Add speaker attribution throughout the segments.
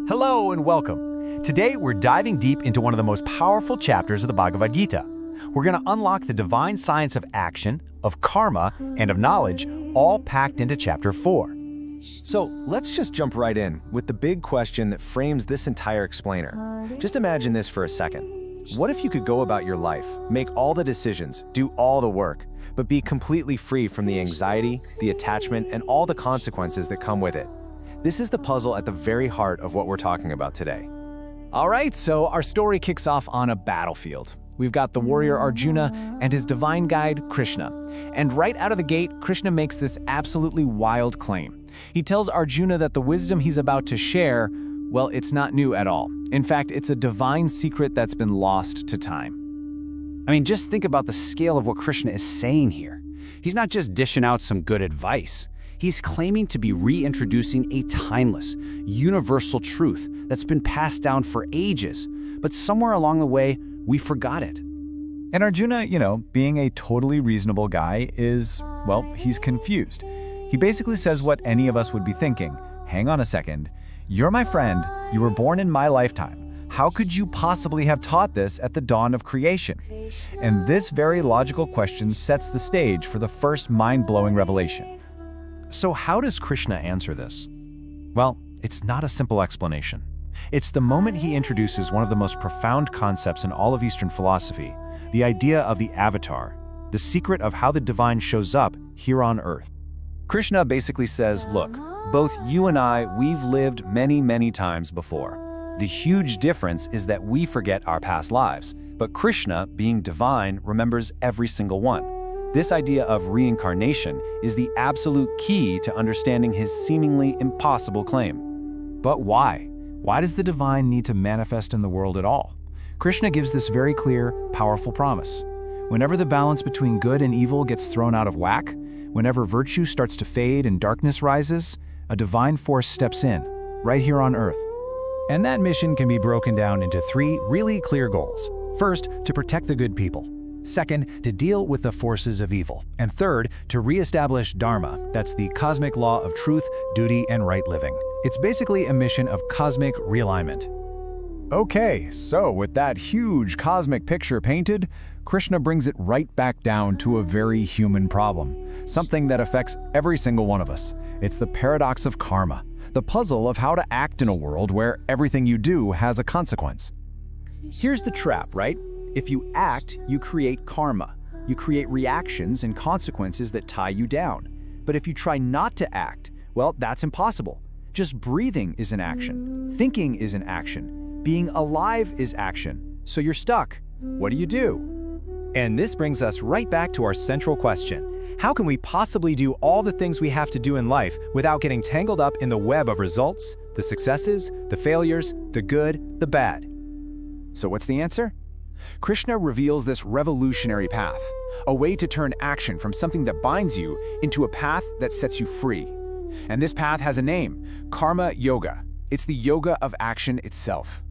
Speaker 1: Hello and welcome. Today we're diving deep into one of the most powerful chapters of the Bhagavad Gita. We're going to unlock the divine science of action, of karma, and of knowledge, all packed into Chapter 4.
Speaker 2: So let's just jump right in with the big question that frames this entire explainer. Just imagine this for a second. What if you could go about your life, make all the decisions, do all the work, but be completely free from the anxiety, the attachment, and all the consequences that come with it? This is the puzzle at the very heart of what we're talking about today.
Speaker 3: All right, so our story kicks off on a battlefield. We've got the warrior Arjuna and his divine guide, Krishna. And right out of the gate, Krishna makes this absolutely wild claim. He tells Arjuna that the wisdom he's about to share, well, it's not new at all. In fact, it's a divine secret that's been lost to time.
Speaker 4: I mean, just think about the scale of what Krishna is saying here. He's not just dishing out some good advice. He's claiming to be reintroducing a timeless, universal truth that's been passed down for ages, but somewhere along the way, we forgot it.
Speaker 1: And Arjuna, being a totally reasonable guy is, well, he's confused. He basically says what any of us would be thinking. Hang on a second. You're my friend. You were born in my lifetime. How could you possibly have taught this at the dawn of creation? And this very logical question sets the stage for the first mind-blowing revelation. So how does Krishna answer this? Well, it's not a simple explanation. It's the moment he introduces one of the most profound concepts in all of Eastern philosophy, the idea of the avatar, the secret of how the divine shows up here on Earth. Krishna basically says, look, both you and I, we've lived many, many times before. The huge difference is that we forget our past lives, but Krishna, being divine, remembers every single one. This idea of reincarnation is the absolute key to understanding his seemingly impossible claim. But why? Why does the divine need to manifest in the world at all? Krishna gives this very clear, powerful promise. Whenever the balance between good and evil gets thrown out of whack, whenever virtue starts to fade and darkness rises, a divine force steps in, right here on Earth. And that mission can be broken down into three really clear goals. First, to protect the good people. Second, to deal with the forces of evil. And third, to reestablish Dharma, that's the cosmic law of truth, duty, and right living. It's basically a mission of cosmic realignment. Okay, so with that huge cosmic picture painted, Krishna brings it right back down to a very human problem, something that affects every single one of us. It's the paradox of karma, the puzzle of how to act in a world where everything you do has a consequence.
Speaker 3: Here's the trap, right? If you act, you create karma. You create reactions and consequences that tie you down. But if you try not to act, well, that's impossible. Just breathing is an action. Thinking is an action. Being alive is action. So you're stuck. What do you do? And this brings us right back to our central question. How can we possibly do all the things we have to do in life without getting tangled up in the web of results, the successes, the failures, the good, the bad? So what's the answer? Krishna reveals this revolutionary path, a way to turn action from something that binds you into a path that sets you free. And this path has a name, Karma Yoga. It's the yoga of action itself.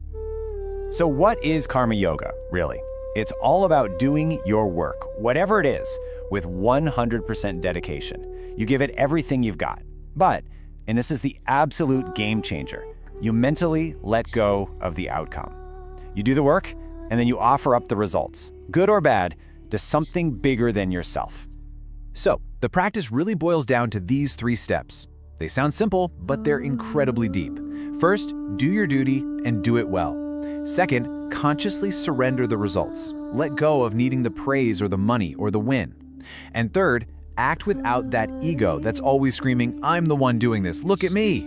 Speaker 3: So what is Karma Yoga, really? It's all about doing your work, whatever it is, with 100% dedication. You give it everything you've got. But, and this is the absolute game changer, you mentally let go of the outcome. You do the work, and then you offer up the results, good or bad, to something bigger than yourself. So, the practice really boils down to these three steps. They sound simple, but they're incredibly deep. First, do your duty and do it well. Second, consciously surrender the results. Let go of needing the praise or the money or the win. And third, act without that ego that's always screaming, I'm the one doing this, look at me.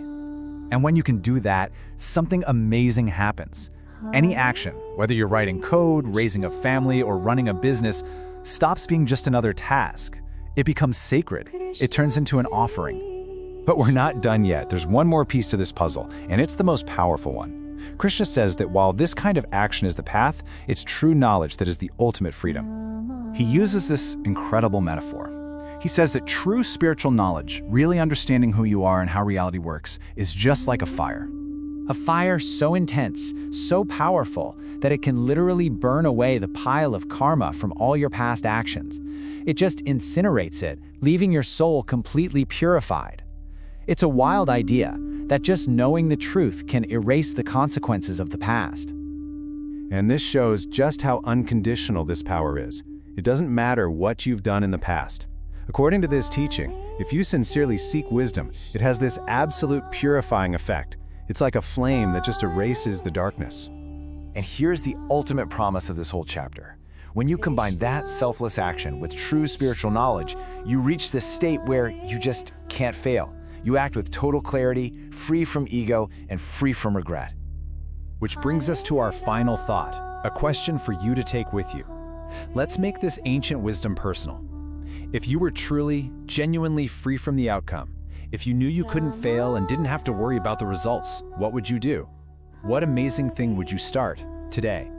Speaker 3: And when you can do that, something amazing happens. Any action, whether you're writing code, raising a family, or running a business, stops being just another task. It becomes sacred. It turns into an offering. But we're not done yet. There's one more piece to this puzzle, and it's the most powerful one. Krishna says that while this kind of action is the path, it's true knowledge that is the ultimate freedom. He uses this incredible metaphor. He says that true spiritual knowledge, really understanding who you are and how reality works, is just like a fire. A fire so intense, so powerful, that it can literally burn away the pile of karma from all your past actions. It just incinerates it, leaving your soul completely purified. It's a wild idea, that just knowing the truth can erase the consequences of the past.
Speaker 2: And this shows just how unconditional this power is. It doesn't matter what you've done in the past. According to this teaching, if you sincerely seek wisdom, it has this absolute purifying effect. It's like a flame that just erases the darkness.
Speaker 1: And here's the ultimate promise of this whole chapter. When you combine that selfless action with true spiritual knowledge, you reach this state where you just can't fail. You act with total clarity, free from ego, and free from regret.
Speaker 3: Which brings us to our final thought, a question for you to take with you. Let's make this ancient wisdom personal. If you were truly, genuinely free from the outcome, if you knew you couldn't fail and didn't have to worry about the results, what would you do? What amazing thing would you start today?